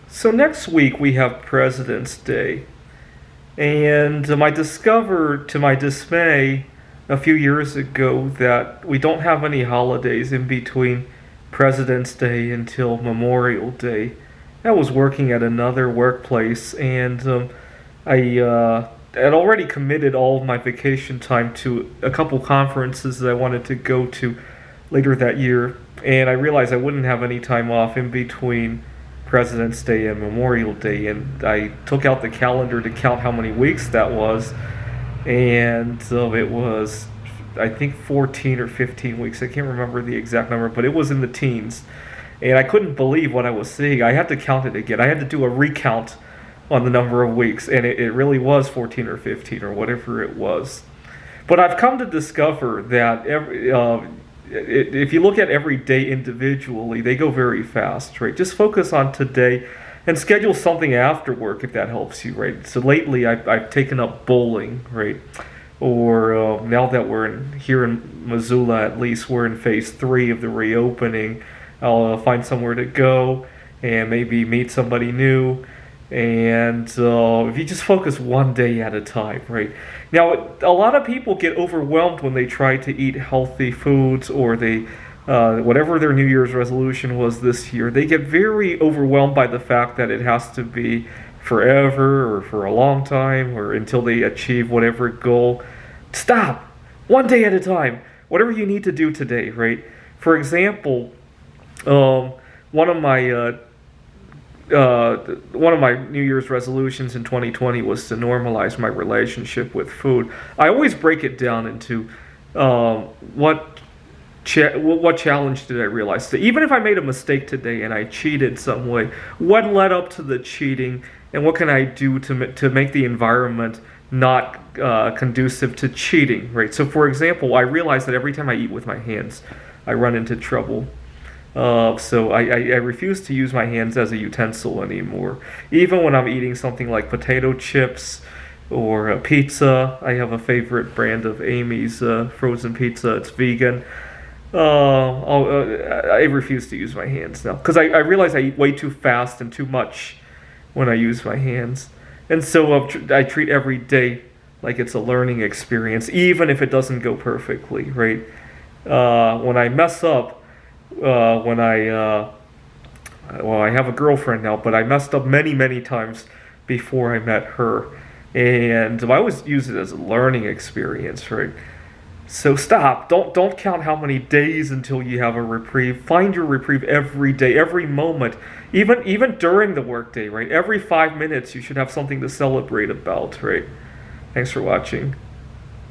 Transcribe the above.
So next week we have President's Day, and I discovered, to my dismay, a few years ago that we don't have any holidays in between President's Day until Memorial Day. I was working at another workplace, and I had already committed all of my vacation time to a couple conferences that I wanted to go to later that year, and I realized I wouldn't have any time off in between President's Day and Memorial Day, and I took out the calendar to count how many weeks that was, and it was, I think, 14 or 15 weeks. I can't remember the exact number, but it was in the teens, and I couldn't believe what I was seeing. I had to count it again. I had to do a recount on the number of weeks, and it really was 14 or 15 or whatever it was. But I've come to discover that if you look at every day individually, they go very fast, right? Just focus on today and schedule something after work if that helps you, right? So lately I've taken up bowling, right? Or now that here in Missoula, at least we're in phase 3 of the reopening, I'll find somewhere to go and maybe meet somebody new. And if you just focus one day at a time, right? Now, a lot of people get overwhelmed when they try to eat healthy foods, or they, whatever their New Year's resolution was this year, they get very overwhelmed by the fact that it has to be forever or for a long time or until they achieve whatever goal. Stop! One day at a time. Whatever you need to do today, right? For example, one of my New Year's resolutions in 2020 was to normalize my relationship with food. I always break it down into what challenge did I realize? So even if I made a mistake today and I cheated some way, what led up to the cheating, and what can I do to make the environment not conducive to cheating, right? So for example, I realized that every time I eat with my hands, I run into trouble. So I refuse to use my hands as a utensil anymore. Even when I'm eating something like potato chips or a pizza, I have a favorite brand of Amy's frozen pizza. It's vegan. I refuse to use my hands now because I realize I eat way too fast and too much when I use my hands. And so I treat every day like it's a learning experience, even if it doesn't go perfectly, right? When I mess up, I have a girlfriend now, but I messed up many, many times before I met her, and I always use it as a learning experience, right? So stop. Don't count how many days until you have a reprieve. Find your reprieve every day, every moment, even during the workday, right? Every 5 minutes, you should have something to celebrate about, right? Thanks for watching.